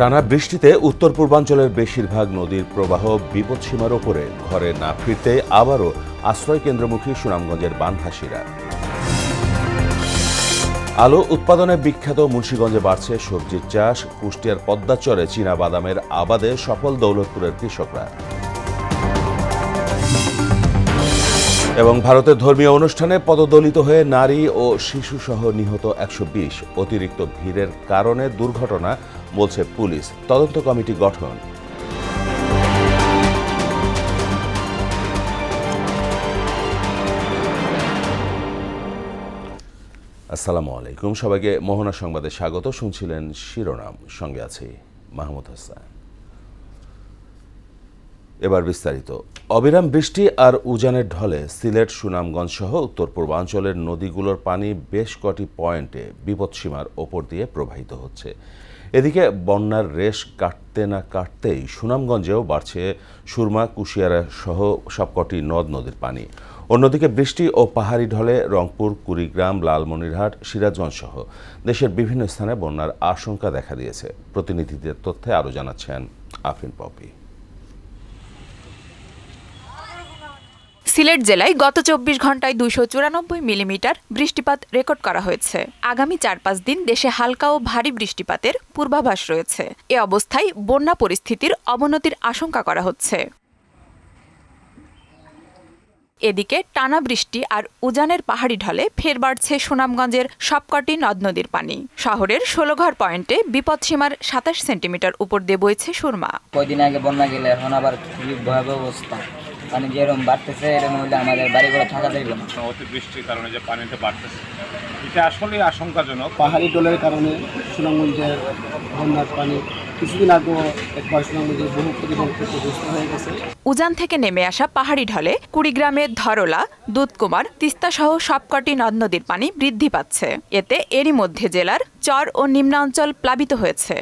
টানা বৃষ্টিতে উত্তর পূর্বাঞ্চলের বেশিরভাগ নদীর প্রবাহ বিপদসীমার ওপরে। ঘরে না ফিরতে আবারও আশ্রয় কেন্দ্রমুখী সুনামগঞ্জের বানভাসীরা। আলু উৎপাদনে বিখ্যাত মুন্সিগঞ্জে বাড়ছে সবজির চাষ। কুষ্টিয়ার পদ্মাচরে চীনাবাদামের আবাদে সফল দৌলতপুরের কৃষকরা। এবং ভারতের ধর্মীয় অনুষ্ঠানে পদদলিত হয়ে নারী ও শিশুসহ নিহত ১২০। অতিরিক্ত ভিড়ের কারণে দুর্ঘটনা বলছে পুলিশ। তদন্ত কমিটি গঠন। আসসালামু আলাইকুম, সবাইকে মোহনা সংবাদে স্বাগত। শুনছিলেন শিরোনাম, সঙ্গে আছি মাহমুদ হাসান। এবার বিস্তারিত। অবিরাম বৃষ্টি আর উজানের ঢলে সিলেট, সুনামগঞ্জ সহ উত্তর পূর্বাঞ্চলের নদীগুলোর পানি বেশ কটি পয়েন্টে বিপদসীমার ওপর দিয়ে প্রবাহিত হচ্ছে। এদিকে বন্যার রেশ কাটতে না কাটতেই সুনামগঞ্জেও বাড়ছে সুরমা, কুশিয়ারা সহ সবকটি নদ নদীর পানি। অন্যদিকে বৃষ্টি ও পাহাড়ি ঢলে রংপুর, কুড়িগ্রাম, লালমনিরহাট, সিরাজগঞ্জ সহ দেশের বিভিন্ন স্থানে বন্যার আশঙ্কা দেখা দিয়েছে। প্রতিনিধিদের তথ্যে আরও জানাচ্ছেন আফরিন পপি। সিলেট জেলায় গত ২৪ ঘন্টায় ২৯৪ মিলিমিটার বৃষ্টিপাত রেকর্ড করা হয়েছে। আগামী ৪-৫ দিন দেশে হালকা ও ভারী বৃষ্টিপাতের পূর্বাভাস রয়েছে। এ অবস্থায় বন্যা পরিস্থিতির অবনতির আশঙ্কা করা হচ্ছে। এদিকে টানা বৃষ্টি আর উজানের পাহাড়ি ঢলে ফের বাড়ছে সুনামগঞ্জের সবকটি নদ নদীর পানি। শহরের ১৬ পয়েন্টে বিপদসীমার ২৭ সেন্টিমিটার উপর দিয়ে বইছে সুরমা। কয়দিন আগে বন্যা গেলে এখন আবার খুবই ভয়াবহ অবস্থা। পানি যেরকম বাড়তেছে এরকম হলে আমাদের বাড়িঘরে থাকা যাইবে না। অতিবৃষ্টির কারণে যে পানিটা বাড়তেছে, এটা আসলে আশঙ্কাজনক। পাহাড়ি ঢলের কারণে সুনামগঞ্জের বন্যার পানি কিছুদিন আগেও একবার সুনামগঞ্জের বহু পরিবার ক্ষতিগ্রস্ত হয়ে গেছে। উজান থেকে নেমে আসা পাহাড়ি ঢলে কুড়িগ্রামের ধরলা, দুধকুমার, তিস্তা সহ সবকটি নদ নদীর পানি বৃদ্ধি পাচ্ছে। এতে এরই মধ্যে জেলার চর ও নিম্নাঞ্চল প্লাবিত হয়েছে।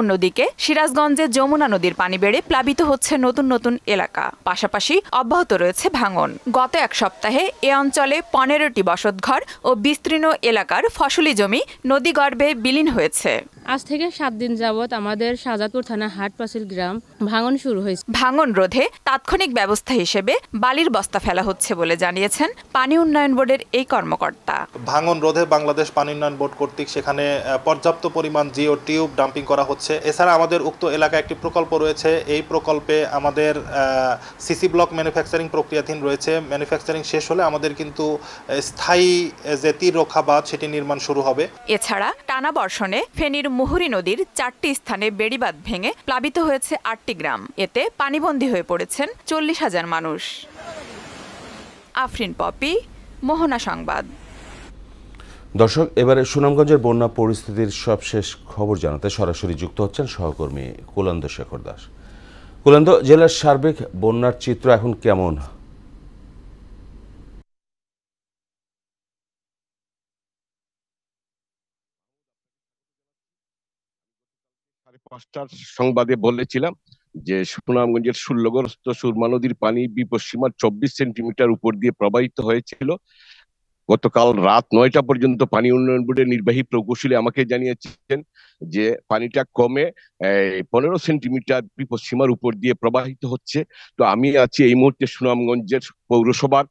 অন্যদিকে সিরাজগঞ্জে যমুনা নদীর পানি বেড়ে প্লাবিত হচ্ছে নতুন নতুন এলাকা। পাশাপাশি অব্যাহত রয়েছে ভাঙন। গত এক সপ্তাহে এ অঞ্চলে ১৫টি বসতঘর ও বিস্তীর্ণ এলাকার ফসলি জমি নদীগর্ভে বিলীন হয়েছে। আজ থেকে ৭ দিন যাবৎ আমাদের শাহজাদপুর থানা হাটপাচিল গ্রাম ভাঙন শুরু হয়েছে। ভাঙন রোধে তাৎক্ষণিক ব্যবস্থা হিসেবে বালির বস্তা ফেলা হচ্ছে বলে জানিয়েছেন পানি উন্নয়ন বোর্ডের এই কর্মকর্তা। ভাঙন রোধে বাংলাদেশ পানি উন্নয়ন বোর্ড কর্তৃক সেখানে পর্যাপ্ত পরিমাণ জিও টিউব ডাম্পিং করা হচ্ছে। এছাড়া আমাদের উক্ত এলাকায় একটি প্রকল্প রয়েছে। এই প্রকল্পে আমাদের সিসি ব্লক ম্যানুফ্যাকচারিং প্রক্রিয়াধীন রয়েছে। ম্যানুফ্যাকচারিং শেষ হলে আমাদের কিন্তু স্থায়ী যে তীর রক্ষা বাঁধ সেটি নির্মাণ শুরু হবে। এছাড়া টানা বর্ষণে ফেনীর মুহুরী নদীর ৪টি স্থানে বেড়িবাঁধ ভেঙে প্লাবিত হয়েছে ৮টি গ্রাম। এতে পানিবন্দী হয়ে পড়েছেন ৪০,০০০ মানুষ। আফরিন পপি, মোহনা সংবাদ। দর্শক, এবারে সুনামগঞ্জের বন্যা পরিস্থিতির সবশেষ খবর জানাতে সরাসরি যুক্ত হচ্ছেন সহকর্মী কুলন্দ শেখর দাস। কুলন্দ, জেলার সার্বিক বন্যার চিত্র এখন কেমন? ৫টার সংবাদে বলেছিলাম যে সুনামগঞ্জের ষোলগ্রস্ত সুরমা নদীর পানি বিপদসীমার ২৪ সেন্টিমিটার উপর দিয়ে প্রবাহিত হয়েছিল। গতকাল রাত ৯টা পর্যন্ত পানি উন্নয়ন বোর্ডের নির্বাহী প্রকৌশলী আমাকে জানিয়েছেন যে পানিটা কমে ১৫ সেন্টিমিটার বিপদসীমার উপর দিয়ে প্রবাহিত হচ্ছে। তো আমি আছি এই মুহূর্তে সুনামগঞ্জের পৌরসভার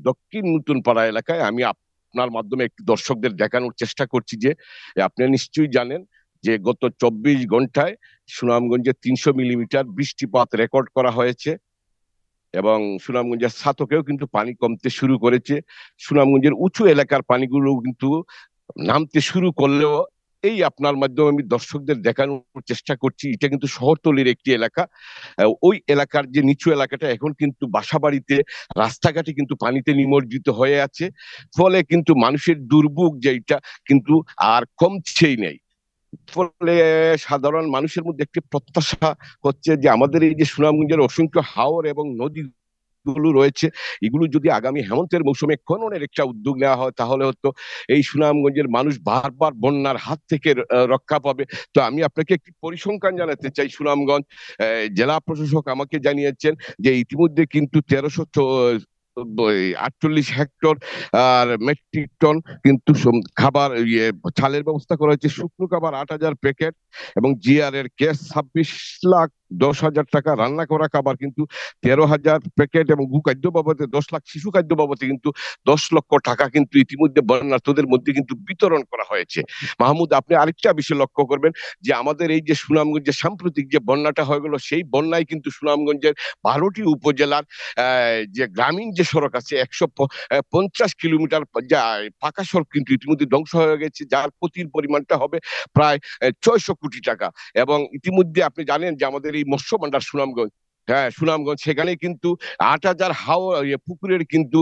দক্ষিণ নতুন পাড়া এলাকায়। আমি আপনার মাধ্যমে একটু দর্শকদের দেখানোর চেষ্টা করছি যে আপনি নিশ্চয়ই জানেন যে গত ২৪ ঘন্টায় সুনামগঞ্জে ৩০০ মিলিমিটার বৃষ্টিপাত রেকর্ড করা হয়েছে এবং সুনামগঞ্জের ছাতকেও কিন্তু পানি কমতে শুরু করেছে। সুনামগঞ্জের উঁচু এলাকার পানিগুলো কিন্তু নামতে শুরু করলেও এই আপনার মাধ্যমে আমি দর্শকদের দেখানোর চেষ্টা করছি এটা কিন্তু শহরতলির একটি এলাকা। ওই এলাকার যে নিচু এলাকাটা এখন কিন্তু বাসাবাড়িতে, রাস্তাঘাটে কিন্তু পানিতে নিমজ্জিত হয়ে আছে। ফলে কিন্তু মানুষের দুর্ভোগ যেটা কিন্তু আর কমছেই নেই। ফলে সাধারণ মানুষের মধ্যে একটি প্রত্যাশা হচ্ছে যে আমাদের এই যে সুনামগঞ্জের অসংখ্য হাওর এবং নদী গুলো রয়েছে, এগুলো যদি আগামী হেমন্তের মৌসুমে খননের একটা উদ্যোগ নেওয়া হয় তাহলে হয়তো এই সুনামগঞ্জের মানুষ বারবার বন্যার হাত থেকে রক্ষা পাবে। তো আমি আপনাকে একটি পরিসংখ্যান জানাতে চাই। সুনামগঞ্জ জেলা প্রশাসক আমাকে জানিয়েছেন যে ইতিমধ্যে কিন্তু 48 হেক্টর আর মেট্রিক টন কিন্তু খাবার চালের ব্যবস্থা করা হয়েছে। শুকনো খাবার 8,000 প্যাকেট এবং জিআর এর গ্যাস 26,10,000 টাকা, রান্না করা খাবার কিন্তু 13,000 প্যাকেট এবং ভূখাদ্য বাবদে 10 লাখ, শিশু খাদ্য বাবদে কিন্তু 10 লক্ষ টাকা কিন্তু ইতিমধ্যে বন্যার্তদের মধ্যে কিন্তু বিতরণ করা হয়েছে। মাহমুদ, আপনি আরেকটা বিষয় লক্ষ্য করবেন যে আমাদের এই যে সুনামগঞ্জের সাম্প্রতিক যে বন্যাটা হয়ে গেল, সেই বন্যায় কিন্তু সুনামগঞ্জের 12টি উপজেলার যে গ্রামীণ যে সড়ক আছে 150 কিলোমিটার পাকা সড়ক কিন্তু ইতিমধ্যে ধ্বংস হয়ে গেছে, যার ক্ষতির পরিমাণটা হবে প্রায় 600 কোটি টাকা। এবং ইতিমধ্যে আপনি জানেন যে আমাদের এই মৎস্য ভান্ডার সুনামগঞ্জ সেখানে কিন্তু 8,000 পুকুরের কিন্তু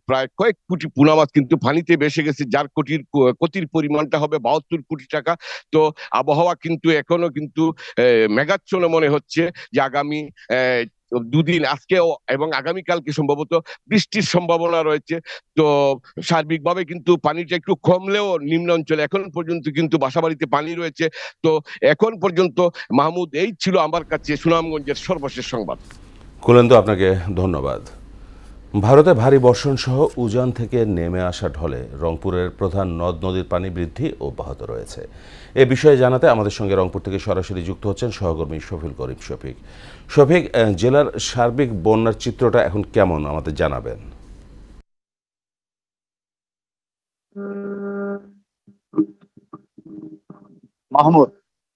প্রায় কয়েক কোটি পোনা মাছ কিন্তু পানিতে ভেসে গেছে, যার ক্ষতির পরিমাণটা হবে 72 কোটি টাকা। তো আবহাওয়া কিন্তু এখনো কিন্তু মেঘাচ্ছন্ন মনে হচ্ছে যে আগামী দুদিন, আজকে এবং আগামীকালকে সম্ভবত বৃষ্টির সম্ভাবনা রয়েছে। তো সার্বিকভাবে কিন্তু পানিটা একটু কমলেও নিম্ন অঞ্চলে এখন পর্যন্ত কিন্তু বাসাবাড়িতে পানি রয়েছে। তো এখন পর্যন্ত মাহমুদ, এই ছিল আমার কাছে সুনামগঞ্জের সর্বশেষ সংবাদ। কুলেন্দু, আপনাকে ধন্যবাদ। ভারতে ভারী বর্ষণ সহ উজান থেকে নেমে আসা ঢলে রংপুরের প্রধান নদ নদীর পানি বৃদ্ধি অব্যাহত রয়েছে। এ বিষয়ে জানাতে আমাদের সঙ্গে রংপুর থেকে সরাসরি যুক্ত হচ্ছেন সহকর্মী শফিল করিম শফিক। শফিক, জেলার সার্বিক বন্যার চিত্রটা এখন কেমন আমাদের জানাবেন? মাহমুদ,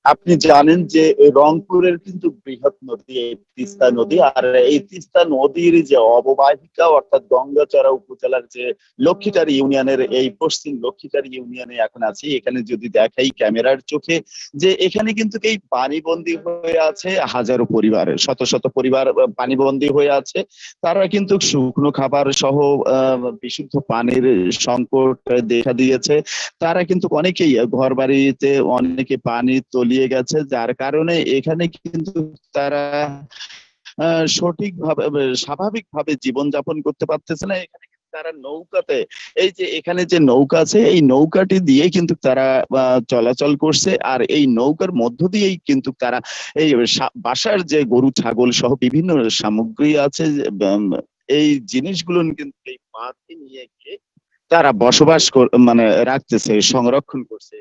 আপনি জানেন যে রংপুরের কিন্তু বৃহৎ নদী এই তিস্তা নদী, আর এই তিস্তা নদীর যে অববাহিকা অর্থাৎ গঙ্গাচড়া উপজেলার যে লক্ষ্মীটারি ইউনিয়নের এই পশ্চিম লক্ষ্মীটারি ইউনিয়নে এখন আছি। এখানে যদি দেখাই ক্যামেরার চোখে যে এখানে কিন্তু এই পানিবন্দী হয়ে আছে হাজারো পরিবার, শত শত পরিবার পানিবন্দী হয়ে আছে। তারা কিন্তু শুকনো খাবার সহ বিশুদ্ধ পানির সংকট দেখা দিয়েছে। তারা কিন্তু অনেকেই ঘর বাড়িতে অনেকে পানি তলিয়ে গেছে, যার কারণে এখানে কিন্তু তারা সঠিকভাবে স্বাভাবিকভাবে জীবনযাপন করতে পারতেছে না। এখানে তারা নৌকাতে, এই যে এখানে যে নৌকা আছে এই নৌকাটি দিয়ে কিন্তু তারা চলাচল করছে, আর এই নৌকার মধ্য দিয়েই কিন্তু তারা এই বাসার যে গরু ছাগল সহ বিভিন্ন সামগ্রী আছে এই জিনিসগুলো কিন্তু এই মাঠে নিয়ে গিয়ে তারা বসবাস রাখতেছে, সংরক্ষণ করছে।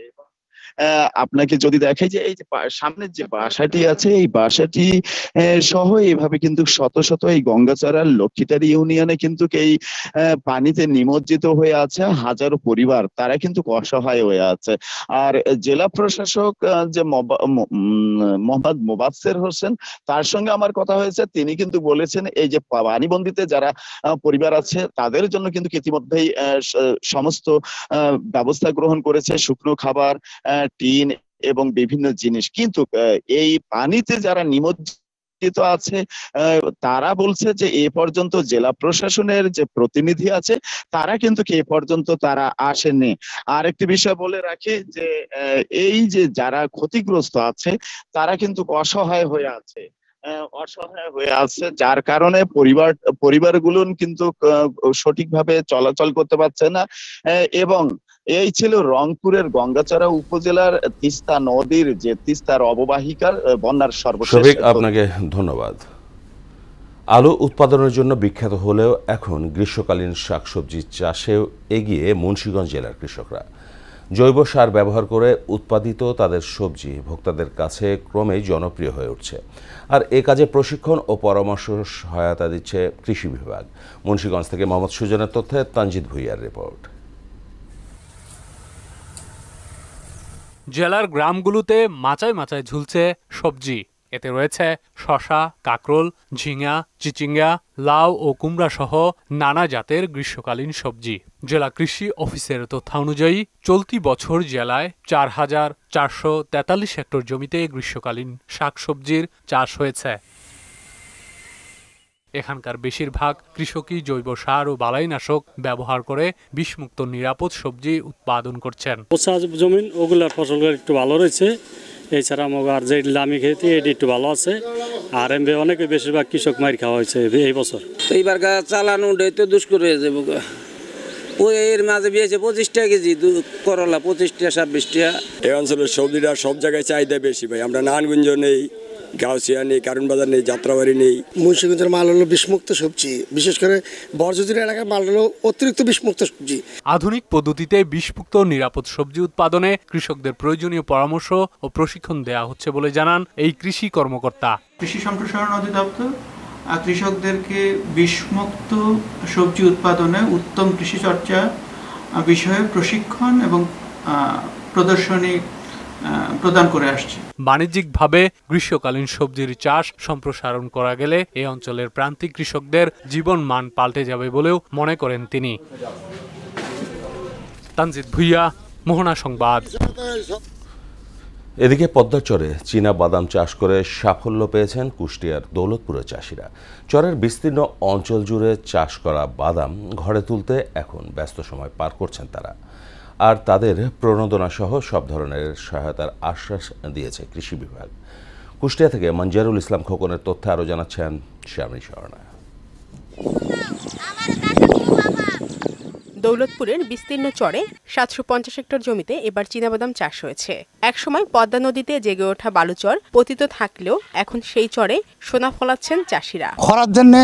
আপনাকে যদি দেখাই যে এই যে সামনের যে বাসাটি আছে এই বাসাটি সহ এইভাবে কিন্তু শত শত এই গঙ্গাচড়ার লক্ষ্মীটারি ইউনিয়নে কিন্তু এই পানিতে নিমজ্জিত হয়ে আছে হাজারো পরিবার, তারা কিন্তু অসহায় হয়ে আছে। আর জেলা প্রশাসক যে মোহাম্মদ মোবাশ্বের হোসেন, তার সঙ্গে আমার কথা হয়েছে, তিনি কিন্তু বলেছেন এই যে পানিবন্দিতে যারা পরিবার আছে তাদের জন্য কিন্তু ইতিমধ্যেই সমস্ত ব্যবস্থা গ্রহণ করেছে, শুকনো খাবার, টিন এবং বিভিন্ন জিনিস। কিন্তু এই পানিতে যারা নিমজ্জিত আছে তারা বলছে যে এ পর্যন্ত জেলা প্রশাসনের যে প্রতিনিধি আছে তারা কিন্তু এ পর্যন্ত তারা আসেননি। আর একটি বিষয় বলে রাখি যে এই যে যারা ক্ষতিগ্রস্ত আছে তারা কিন্তু অসহায় হয়ে আছে, যার কারণে পরিবারগুলো কিন্তু সঠিকভাবে চলাচল করতে পারছে না। এবং এই ছিল রংপুরের গঙ্গাচড়া উপজেলার তিস্তা নদীর যে তিস্তার অববাহিকার বন্যার সর্বশেষ। আপনাকে ধন্যবাদ। আলু উৎপাদনের জন্য বিখ্যাত হলেও এখন গ্রীষ্মকালীন শাকসবজি চাষেও এগিয়ে মুন্সিগঞ্জ জেলার কৃষকরা। জৈব সার ব্যবহার করে উৎপাদিত তাদের সবজি ভোক্তাদের কাছে ক্রমেই জনপ্রিয় হয়ে উঠছে। আর এ কাজে প্রশিক্ষণ ও পরামর্শ সহায়তা দিচ্ছে কৃষি বিভাগ। মুন্সিগঞ্জ থেকে মোহাম্মদ সুজনের তথ্যে তানজিদ ভুইয়ার রিপোর্ট। জেলার গ্রামগুলোতে মাচায় মাচায় ঝুলছে সবজি। এতে রয়েছে শসা, কাকরোল, ঝিঙা, চিচিঙ্গা, লাউ ও কুমড়া সহ নানা জাতের গ্রীষ্মকালীন সবজি। জেলা কৃষি অফিসের তথ্য অনুযায়ী চলতি বছর জেলায় 4,443 হেক্টর জমিতে গ্রীষ্মকালীন শাকসবজির চাষ হয়েছে। এখানকার বেশিরভাগ কৃষকই জৈব সার ও বালাইনাশক ব্যবহার করে বিষমুক্ত নিরাপদ সবজি উৎপাদন করছেন। জমিন ওগুলার ফসল একটু ভালো রয়েছে, এছাড়া আর যে লামি খেতে এটি একটু ভালো আছে। আর এমনি অনেকে বেশিরভাগ কৃষক মার খাওয়া হয়েছে এই বছর। এইবার চালানো তো দুষ্কর হয়ে যাবো। ওই এর মাঝে বিয়েছে 25 টাকা কেজি করলা, 25 টাকা 26 টাকা। এই অঞ্চলের সবজিটা সব জায়গায় চাহিদা বেশি ভাই। আমরা নারায়ণগঞ্জ নেই, গাউসিয়া নেই, কারণ বাজার নেই, যাত্রাবাড়ি নেই। মুন্সিগঞ্জের মাল হলো বিষমুক্ত সবজি, বিশেষ করে বর্জজুরি এলাকার মাল হলো অতিরিক্ত বিষমুক্ত সবজি। আধুনিক পদ্ধতিতে বিষমুক্ত নিরাপদ সবজি উৎপাদনে কৃষকদের প্রয়োজনীয় পরামর্শ ও প্রশিক্ষণ দেওয়া হচ্ছে বলে জানান এই কৃষি কর্মকর্তা। কৃষি সম্প্রসারণ অধিদপ্তর কৃষকদেরকে বিষমুক্ত সবজি উৎপাদনে উত্তম কৃষি চর্চা বিষয়ে প্রশিক্ষণ এবং প্রদর্শনী প্রদান করে আসছে। বাণিজ্যিকভাবে গ্রীষ্মকালীন সবজির চাষ সম্প্রসারণ করা গেলে এই অঞ্চলের প্রান্তিক কৃষকদের জীবন মান পাল্টে যাবে বলেও মনে করেন তিনি। তানজিদ ভুইয়া, মোহনা সংবাদ। এদিকে পদ্মার চরে চীনা বাদাম চাষ করে সাফল্য পেয়েছেন কুষ্টিয়ার দৌলতপুরের চাষিরা। চরের বিস্তীর্ণ অঞ্চল জুড়ে চাষ করা বাদাম ঘরে তুলতে এখন ব্যস্ত সময় পার করছেন তারা। আর তাদের প্রণোদনা সহ সব ধরনের সহায়তার আশ্বাস দিয়েছে কৃষি বিভাগ। কুষ্টিয়া থেকে মঞ্জারুল ইসলাম খোকনের তথ্যে আরও জানাচ্ছেন শ্যামী শরণা। দৌলতপুরের বিস্তীর্ণ চরে 750 হেক্টর জমিতে এবার চীনাবাদাম চাষ হয়েছে। একসময় পদ্মা নদীতে জেগে ওঠা বালুচর পতিত থাকলেও এখন সেই চরে সোনা ফলাচ্ছেন চাষিরা। খরার জন্য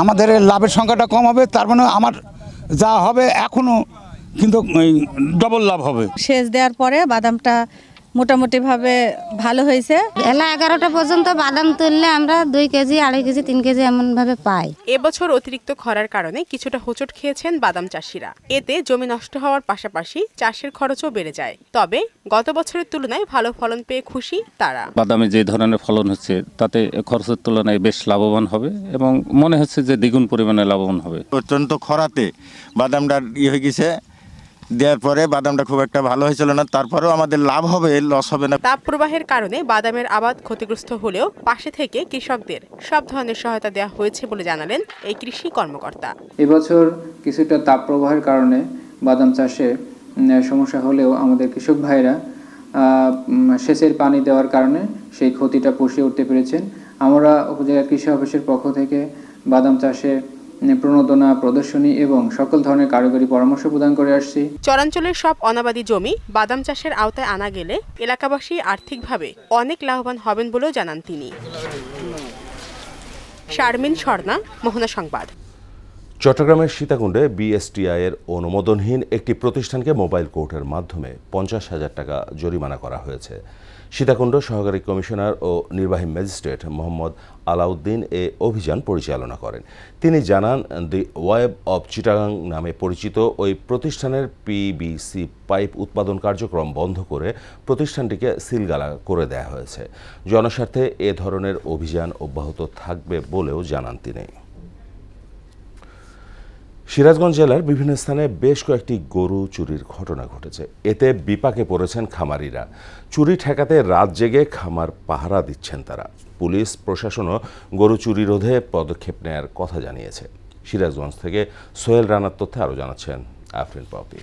আমাদের লাভের সংখ্যাটা কম হবে, তার মানে আমার যা হবে এখনো কিন্তু ডবল লাভ হবে। সেচ দেওয়ার পরে বাদামটা মোটামুটি ভাবে ভালো হয়েছে। বেলা 11টা পর্যন্ত বাদাম তুললে আমরা 2 কেজি 2.5 কেজি 3 কেজি এমন ভাবে পাই। এবছর অতিরিক্ত খরার কারণে কিছুটা হোঁচট খেয়েছেন বাদাম চাষিরা। এতে জমি নষ্ট হওয়ার পাশাপাশি চাষের খরচও বেড়ে যায়। তবে গত বছরের তুলনায় ভালো ফলন পেয়ে খুশি তারা। বাদামে যে ধরনের ফলন হচ্ছে তাতে খরচের তুলনায় বেশ লাভবান হবে এবং মনে হচ্ছে যে দ্বিগুণ পরিমাণে লাভবান হবে। অত্যন্ত খরাতে বাদামটা হয়ে গেছে, দেওয়ার পরে বাদামটা খুব একটা ভালো হয়েছিল না, তারপরেও আমাদের লাভ হবে, লস হবে না। তাপ প্রবাহের কারণে বাদামের আবাদ ক্ষতিগ্রস্ত হলেও পাশে থেকে কৃষকদের সব ধরনের সহায়তা দেওয়া হয়েছে বলে জানালেন এই কৃষি কর্মকর্তা। এবছর কিছুটা তাপ প্রবাহের কারণে বাদাম চাষে সমস্যা হলেও আমাদের কৃষক ভাইরা সেচের পানি দেওয়ার কারণে সেই ক্ষতিটা পুষিয়ে উঠতে পেরেছেন। আমরা উপজেলা কৃষি অফিসের পক্ষ থেকে বাদাম চাষে প্রণোদনা, প্রদর্শনী এবং সকল ধরনের কারিগরি পরামর্শ প্রদান করে আসছি। চরাঞ্চলের সব অনাবাদী জমি বাদাম চাষের আওতায় আনা গেলে এলাকাবাসী আর্থিকভাবে অনেক লাভবান হবেন বলেও জানান তিনি। শারমিন স্বর্ণা, মোহনা সংবাদ। চট্টগ্রামের সীতাকুণ্ডে বিএসটিআই এর অনুমোদনহীন একটি প্রতিষ্ঠানকে মোবাইল কোর্টের মাধ্যমে 50,000 টাকা জরিমানা করা হয়েছে। সীতাকুণ্ড সহকারী কমিশনার ও নির্বাহী ম্যাজিস্ট্রেট মোহাম্মদ আলাউদ্দিন এ অভিযান পরিচালনা করেন। তিনি জানান, দি ওয়েব অব চিটাগাং নামে পরিচিত ওই প্রতিষ্ঠানের পিবিসি পাইপ উৎপাদন কার্যক্রম বন্ধ করে প্রতিষ্ঠানটিকে সিলগালা করে দেওয়া হয়েছে। জনস্বার্থে এ ধরনের অভিযান অব্যাহত থাকবে বলেও জানান তিনি। সিরাজগঞ্জ জেলার বিভিন্ন স্থানে বেশ কয়েকটি গরু চুরির ঘটনা ঘটেছে। এতে বিপাকে পড়েছেন খামারিরা। চুরি ঠেকাতে রাত জেগে খামার পাহারা দিচ্ছেন তারা। পুলিশ প্রশাসনও গরু চুরি রোধে পদক্ষেপ নেয়ার কথা জানিয়েছে। সিরাজগঞ্জ থেকে সোহেল রানার তথ্যে আরও জানাচ্ছেন আফরিন পপি।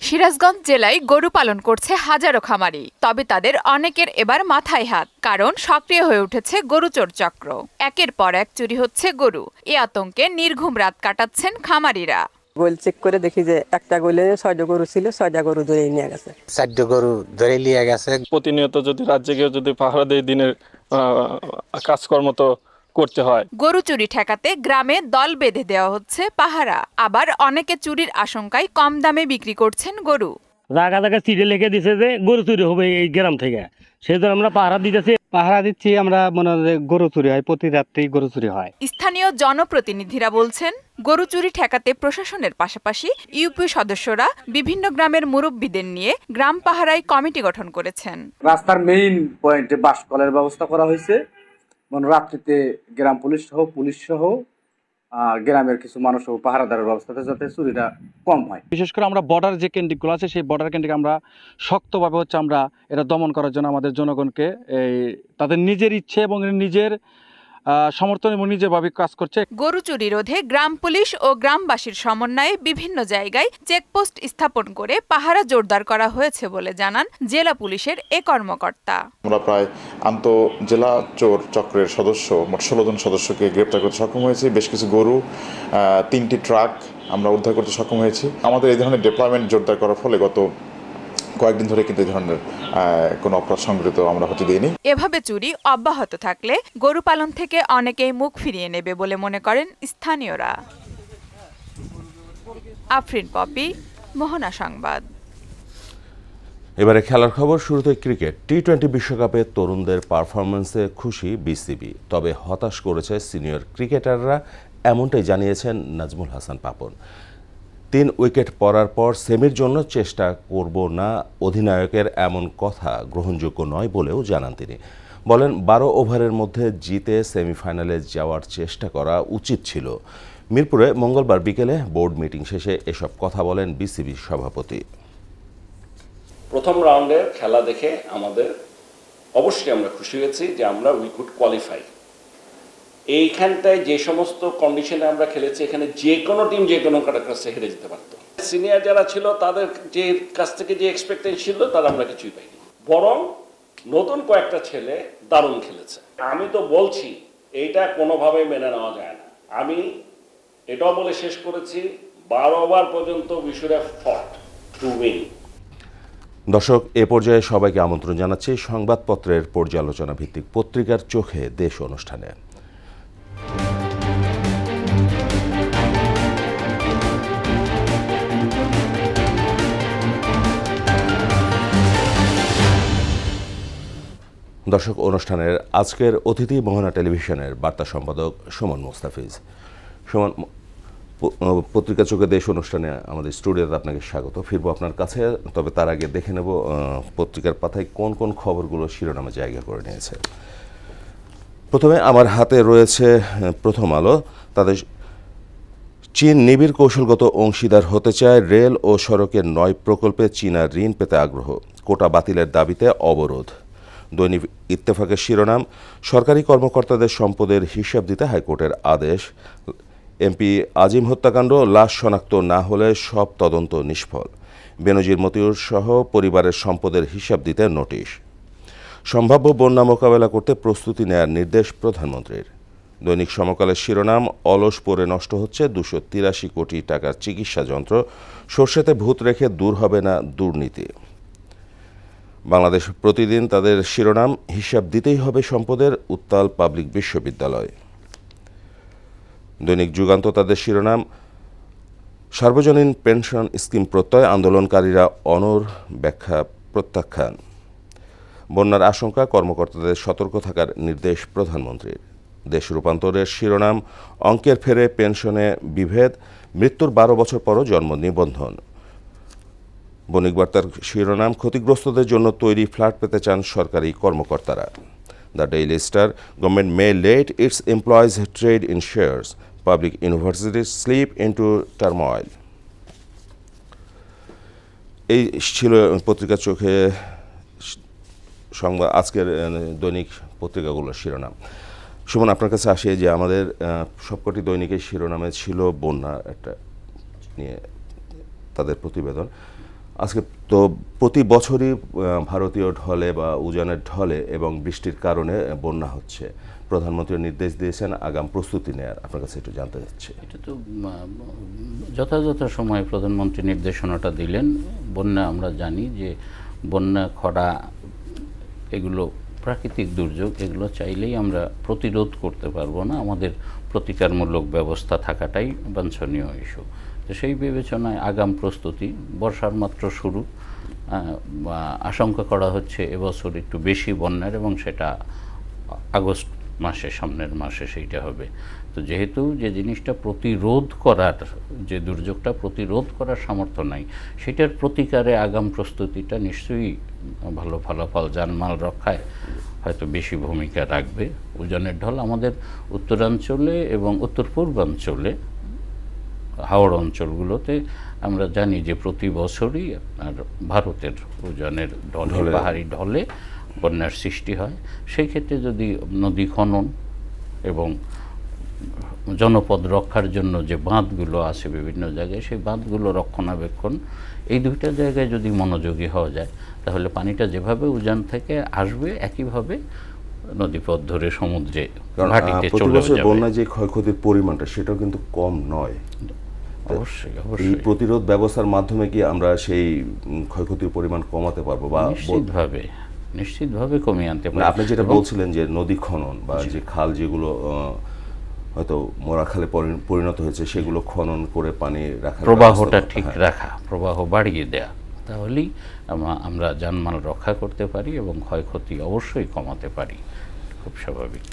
সিরাজগঞ্জ জেলায় গরু পালন করছে হাজারো খামারি। তবে তাদের অনেকের এবার মাথায় হাত, কারণ সক্রিয় হয়ে উঠেছে গরু চোর চক্র। একের পর এক চুরি হচ্ছে গরু। এ আতঙ্কে নির্ঘুম রাত কাটাচ্ছেন খামারিরা। গোল চেক করে দেখি যে একটা গোলে 6টা গরু ছিল, 6টা গরু ধরে নিয়ে গেছে, 4টা গরু ধরে নিয়ে গেছে। প্রতিনিয়ত যদি রাত জেগে যদি পাহারা দেয়, দিনের কাজকর্ম তো করতে হয়। গরু চুরি ঠেকাতে গ্রামে দল বেঁধে দেওয়া হচ্ছে পাহারা। আবার অনেকে চুরির আশঙ্কায় কম দামে বিক্রি করছেন গরু। জায়গা জায়গায় চিঠি লিখে দিছে যে গরু চুরি হবে এই গ্রাম থেকে, সেজন্য আমরা পাহারা দিচ্ছি। আমরা মনে হয় গরু চুরি হয়, প্রতি রাত্রেই গরু চুরি হয়। স্থানীয় জনপ্রতিনিধিরা বলছেন, গরু চুরি ঠেকাতে প্রশাসনের পাশাপাশি ইউপি সদস্যরা বিভিন্ন গ্রামের মুরব্বীদের নিয়ে গ্রাম পাহারায় কমিটি গঠন করেছেন। রাস্তার মেইন পয়েন্টে বাসকলের ব্যবস্থা করা হয়েছে। রাত্রিতে গ্রাম পুলিশ সহ গ্রামের কিছু মানুষ পাহারাদারের ব্যবস্থাতে যাতে চুরিটা কম হয়। বিশেষ করে আমরা বর্ডার যে কেন্দ্রগুলো আছে, সেই বর্ডার কেন্দ্রিক আমরা শক্তভাবে আমরা এটা দমন করার জন্য আমাদের জনগণকে তাদের নিজের ইচ্ছে এবং নিজের সমর্থন এবং নিজেভাবে কাজ করছে। গরু চুরি রোধে গ্রাম পুলিশ ও গ্রামবাসীর সমন্বয়ে বিভিন্ন জায়গায় চেকপোস্ট স্থাপন করে পাহারা জোরদার করা হয়েছে বলে জানান জেলা পুলিশের এ কর্মকর্তা। আমরা প্রায় আন্তঃজেলা চোর চক্রের সদস্য মোট 16 জন সদস্যকে গ্রেপ্তার করতে সক্ষম হয়েছি। বেশ কিছু গরু, 3টি ট্রাক আমরা উদ্ধার করতে সক্ষম হয়েছি। আমাদের এই ধরনের ডিপ্লয়মেন্ট জোরদার করার ফলে গত কয়েকদিন ধরে কিন্তু এই ধরনের কোনো অপরাধ সংগঠিত আমরা হতে দিইনি। এভাবে চুরি অব্যাহত থাকলে গরু পালন থেকে অনেকেই মুখ ফিরিয়ে নেবে বলে মনে করেন স্থানীয়রা। আফরিন পপি, মোহনা সংবাদ। এবারে খেলার খবর। শুরুতে ক্রিকেট। টি-20 বিশ্বকাপে তরুণদের পারফরম্যান্সে খুশি বিসিবি, তবে হতাশ করেছে সিনিয়র ক্রিকেটাররা, এমনটাই জানিয়েছেন নাজমুল হাসান পাপন। 3 উইকেট পড়ার পর সেমির জন্য চেষ্টা করব না, অধিনায়কের এমন কথা গ্রহণযোগ্য নয় বলেও জানান তিনি। বলেন 12 ওভারের মধ্যে জিতে সেমিফাইনালে যাওয়ার চেষ্টা করা উচিত ছিল। মিরপুরে মঙ্গলবার বিকেলে বোর্ড মিটিং শেষে এসব কথা বলেন বিসিবি সভাপতি। প্রথম রাউন্ডের খেলা দেখে আমাদের অবশ্যই আমরা খুশি হয়েছি যে আমরা উই কুড কোয়ালিফাই। এইখানটায় যে সমস্ত কন্ডিশনে আমরা খেলেছি, এখানে যে কোনো টিম যে কোনো কাছে হেরে যেতে পারতো। সিনিয়র যারা ছিল তাদের যে কাছ থেকে যে এক্সপেকটেশন ছিল তার আমরা কিছুই পাইনি, বরং নতুন কয়েকটা ছেলে দারুণ খেলেছে। আমি তো বলছি এইটা কোনোভাবে মেনে নেওয়া যায় না। আমি এটাও বলে শেষ করেছি, 12 ওভার পর্যন্ত উই শুড হ্যাভ ফট টু উইন। দর্শক, এ পর্যায়ে সবাইকে আমন্ত্রণ জানাচ্ছি সংবাদপত্রের পর্যালোচনা ভিত্তিক পত্রিকার চোখে দেশ অনুষ্ঠানে। দর্শক, অনুষ্ঠানের আজকের অতিথি মোহনা টেলিভিশনের বার্তা সম্পাদক সুমন মুস্তাফিজ। সুমন, পত্রিকা চোখে দেশ অনুষ্ঠানে আমাদের স্টুডিওতে আপনাকে স্বাগত। ফিরবো আপনার কাছে, তবে তার আগে দেখে নেব পত্রিকার পাতায় কোন কোন খবরগুলো শিরোনামে জায়গা করে নিয়েছে। প্রথমে আমার হাতে রয়েছে প্রথম আলো। তাদের চীন নিবিড় কৌশলগত অংশীদার হতে চায়, রেল ও সড়কের 9 প্রকল্পে চীনা ঋণ পেতে আগ্রহ, কোটা বাতিলের দাবিতে অবরোধ। দৈনিক ইত্তেফাকের শিরোনাম, সরকারি কর্মকর্তাদের সম্পদের হিসাব দিতে হাইকোর্টের আদেশ। এমপি আজিম হত্যাকাণ্ড, লাশ শনাক্ত না হলে সব তদন্ত নিষ্ফল। বেনজির মতিউর সহ পরিবারের সম্পদের হিসাব দিতে নোটিশ। সম্ভাব্য বন্যা মোকাবেলা করতে প্রস্তুতি নেয়ার নির্দেশ প্রধানমন্ত্রীর। দৈনিক সমকালের শিরোনাম, অলস পড়ে নষ্ট হচ্ছে 283 কোটি টাকার চিকিৎসা যন্ত্র, সরষেতে ভূত রেখে দূর হবে না দুর্নীতি। বাংলাদেশ প্রতিদিন তাদের শিরোনাম, হিসাব দিতেই হবে সম্পদের, উত্তাল পাবলিক বিশ্ববিদ্যালয়। দৈনিক যুগান্ত তাদের শিরোনাম, সার্বজনীন পেনশন স্কিম প্রত্যয়, আন্দোলনকারীরা অনড়, ব্যাখ্যা প্রত্যাখ্যান। বন্যার আশঙ্কা, কর্মকর্তাদের সতর্ক থাকার নির্দেশ প্রধানমন্ত্রীর। দেশ রূপান্তরের শিরোনাম, অঙ্কের ফেরে পেনশনে বিভেদ, মৃত্যুর 12 বছর পরও জন্ম নিবন্ধন। বণিক বার্তার শিরোনাম, ক্ষতিগ্রস্তদের জন্য তৈরি ফ্ল্যাট পেতে চান সরকারি কর্মকর্তারা। The Daily Star, government may let its employees trade in shares, public universities slip into turmoil. এই ছিল পত্রিকার চোখে সংবাদ আজকের দৈনিক পত্রিকাগুলোর শিরোনাম। সুমন, আপনার কাছে আসে যে আমাদের সবকটি দৈনিকের শিরোনামে ছিল বন্যা একটা নিয়ে তাদের প্রতিবেদন। আজকে তো প্রতি বছরই ভারতীয় ঢলে বা উজানের ঢলে এবং বৃষ্টির কারণে বন্যা হচ্ছে। প্রধানমন্ত্রী নির্দেশ দিয়েছেন আগাম প্রস্তুতি নেয়ার, আপনার কাছে একটু জানতে চাচ্ছি। এটা তো যথাযথ সময়ে প্রধানমন্ত্রী নির্দেশনাটা দিলেন। বন্যা আমরা জানি যে বন্যা, খরা এগুলো প্রাকৃতিক দুর্যোগ, এগুলো চাইলেই আমরা প্রতিরোধ করতে পারবো না, আমাদের প্রতিকারমূলক ব্যবস্থা থাকাটাই বাঞ্ছনীয় ইস্যু। তো সেই বিবেচনায় আগাম প্রস্তুতি, বর্ষার মাত্র শুরু, আশঙ্কা করা হচ্ছে এবছর একটু বেশি বন্যার, এবং সেটা আগস্ট মাসে, সামনের মাসে সেইটা হবে। তো যেহেতু যে জিনিসটা প্রতিরোধ করার, যে দুর্যোগটা প্রতিরোধ করার সামর্থ্য নাই, সেটার প্রতিকারে আগাম প্রস্তুতিটা নিশ্চয়ই ভালো ফলাফল, জানমাল রক্ষায় হয়তো বেশি ভূমিকা রাখবে। উজানের ঢল আমাদের উত্তরাঞ্চলে এবং উত্তর পূর্বাঞ্চলে, হাওড় অঞ্চলগুলোতে আমরা জানি যে প্রতি বছরই আপনার ভারতের উজানের ঢলে, পাহাড়ি ঢলে বন্যার সৃষ্টি হয়। সেই ক্ষেত্রে যদি নদী খনন এবং জনপদ রক্ষার জন্য যে বাঁধগুলো আছে বিভিন্ন জায়গায়, সেই বাঁধগুলো রক্ষণাবেক্ষণ, এই দুইটা জায়গায় যদি মনোযোগী হওয়া যায়, তাহলে পানিটা যেভাবে উজান থেকে আসবে একইভাবে নদীপথ ধরে সমুদ্রে ঘাটিতে চলে যাবে। বন্যায় যে ক্ষয়ক্ষতির পরিমাণটা সেটাও কিন্তু কম নয়। অবশ্যই এই প্রতিরোধ ব্যবস্থার মাধ্যমে কি আমরা সেই ক্ষয়ক্ষতির পরিমাণ কমাতে পারবো? বা নিশ্চিতভাবে কমিয়ে আনতে পারবো। আপনি যেটা বলছিলেন যে নদী খনন বা যে খাল যেগুলো হয়তো মরা খালে পরিণত হয়েছে সেগুলো খনন করে পানি রাখা, প্রবাহটা ঠিক রাখা, প্রবাহ বাড়িয়ে দেয়া, তাহলেই আমরা জানমাল রক্ষা করতে পারি এবং ক্ষয়ক্ষতি অবশ্যই কমাতে পারি। খুব স্বাভাবিক।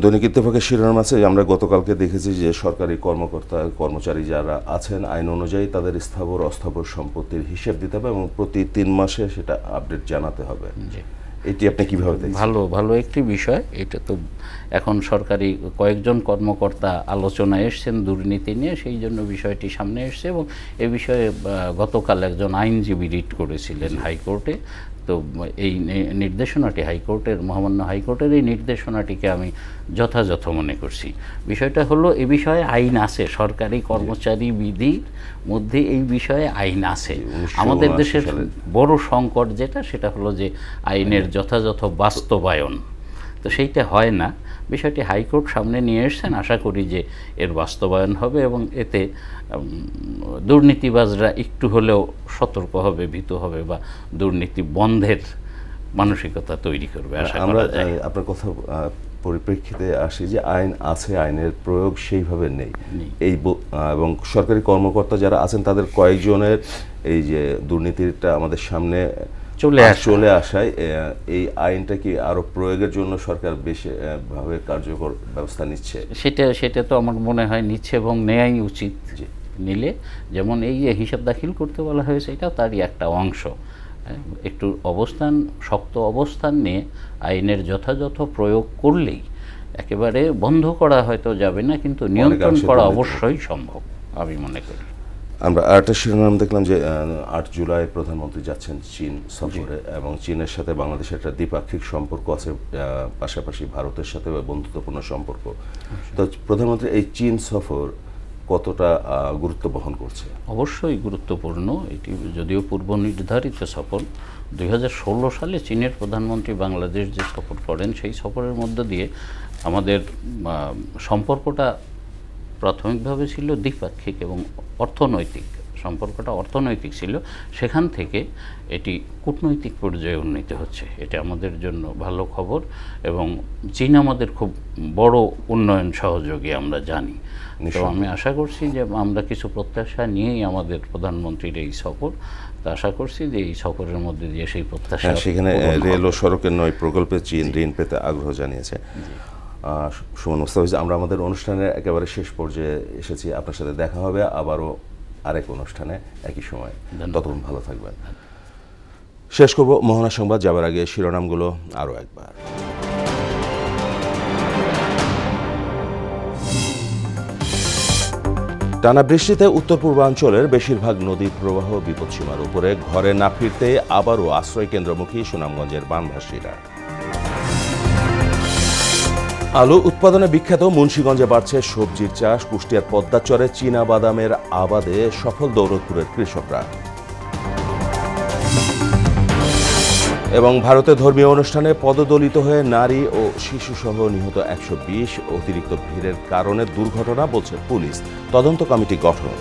দৈনিক ইত্তেফাকের শিরোনাম আছে, আমরা গতকালকে দেখেছি যে সরকারি কর্মকর্তা কর্মচারী যারা আছেন আইন অনুযায়ী তাদের স্থাবর অস্থাবর সম্পত্তির হিসেব দিতে হবে এবং প্রতি 3 মাসে সেটা আপডেট জানাতে হবে। এটি আপনি কিভাবে দেখছেন? ভালো একটি বিষয়। এটা তো এখন সরকারি কয়েকজন কর্মকর্তা আলোচনায় এসছেন দুর্নীতি নিয়ে, সেই জন্য বিষয়টি সামনে এসছে এবং এ বিষয়ে গতকাল একজন আইনজীবী রিট করেছিলেন হাইকোর্টে। তো এই নির্দেশনাটি মহামান্য হাইকোর্টের এই নির্দেশনাটিকে আমি যথাযথ মনে করছি। বিষয়টা হলো, এ বিষয়ে আইন আছে, সরকারি কর্মচারী বিধির মধ্যে এই বিষয়ে আইন আছে। আমাদের দেশের বড় সংকট সেটা হলো যে আইনের যথাযথ বাস্তবায়ন, তো সেইটা হয় না। বিষয়টি হাইকোর্ট সামনে নিয়ে এসছেন, আশা করি যে এর বাস্তবায়ন হবে এবং এতে দুর্নীতিবাজরা একটু হলেও সতর্ক হবে, ভীত হবে বা দুর্নীতি বন্ধের মানসিকতা তৈরি করবে আশা করা যায়। আপনার কথা পরিপ্রেক্ষিতে আসি যে আইন আছে, আইনের প্রয়োগ সেইভাবে নেই। এবং সরকারি কর্মকর্তা যারা আছেন তাদের কয়েকজনের এই যে দুর্নীতিটা আমাদের সামনে চলে আসায় এই আইনটা কি আরো প্রয়োগের জন্য সরকার বেশি ভাবে কার্যকর ব্যবস্থা নিচ্ছে? সেটা তো আমার মনে হয় নিচ্ছে এবং নেয়াই উচিত। নিলে যেমন এই যে হিসাব দাখিল করতে বলা হয়েছে, এটাও তারই একটা অংশ। একটু শক্ত অবস্থান নিয়ে আইনের যথাযথ প্রয়োগ করলেই একেবারে বন্ধ করা হয়তো যাবে না, কিন্তু নিয়ন্ত্রণ করা অবশ্যই সম্ভব আমি মনে করি। আমরা আরেকটা শিরোনাম দেখলাম যে 8 জুলাই প্রধানমন্ত্রী যাচ্ছেন চীন সফরে এবং চীনের সাথে বাংলাদেশের একটা দ্বিপাক্ষিক সম্পর্ক আছে, পাশাপাশি ভারতের সাথে বন্ধুত্বপূর্ণ সম্পর্ক। তো প্রধানমন্ত্রী এই চীন সফর কতটা গুরুত্ব বহন করছে? অবশ্যই গুরুত্বপূর্ণ। এটি যদিও পূর্ব নির্ধারিত সফর, 2016 সালে চীনের প্রধানমন্ত্রী বাংলাদেশ যে সফর করেন, সেই সফরের মধ্য দিয়ে আমাদের সম্পর্কটা প্রাথমিকভাবে ছিল দ্বিপাক্ষিক এবং অর্থনৈতিক। সম্পর্কটা অর্থনৈতিক ছিল, সেখান থেকে এটি কূটনৈতিক পর্যায়ে উন্নীত হচ্ছে। এটা আমাদের জন্য ভালো খবর এবং চীন আমাদের খুব বড় উন্নয়ন সহযোগী আমরা জানি। তো আমি আশা করছি যে আমরা কিছু প্রত্যাশা নিয়েই আমাদের প্রধানমন্ত্রীর এই সফর, তা আশা করছি যে এই সফরের মধ্যে দিয়ে সেই প্রত্যাশা, সেখানে রেল ও সড়কের 9 প্রকল্পে চীন ঋণ পেতে আগ্রহ জানিয়েছে। সুমন মুস্তাফিজ, আমরা আমাদের অনুষ্ঠানের একেবারে শেষ পর্যায়ে এসেছি। আপনার সাথে দেখা হবে আবারও আরেক অনুষ্ঠানে একই সময়। ততক্ষণ ভালো থাকবেন। শেষ করব মোহনা সংবাদ যাবার আগে শিরোনামগুলো আরও একবার। টানা বৃষ্টিতে উত্তর পূর্বাঞ্চলের বেশিরভাগ নদীর প্রবাহ বিপদসীমার উপরে, ঘরে না ফিরতে আবারও আশ্রয় কেন্দ্রমুখী সুনামগঞ্জের বানভাসীরা। আলু উৎপাদনে বিখ্যাত মুন্সিগঞ্জে বাড়ছে সবজির চাষ, কুষ্টিয়ার পদ্মাচরে চীনা বাদামের আবাদে সফল দৌলতপুরের কৃষকরা। এবং ভারতে ধর্মীয় অনুষ্ঠানে পদদলিত হয়ে নারী ও শিশুসহ নিহত 120, অতিরিক্ত ভিড়ের কারণে দুর্ঘটনা বলছে পুলিশ, তদন্ত কমিটি গঠন।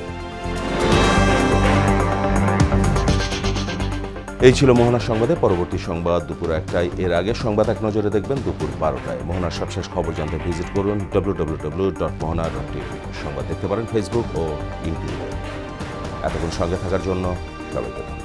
এই ছিল মোহনার সংবাদে। পরবর্তী সংবাদ দুপুর 1টায়। এর আগে সংবাদ এক নজরে দেখবেন দুপুর 12টায়। মোহনার সবশেষ খবর জানতে ভিজিট করুন www.mohana.tv। সংবাদ দেখতে পারেন ফেসবুক ও ইউটিউবে। এতক্ষণ সঙ্গে থাকার জন্য সবাইকে ধন্যবাদ।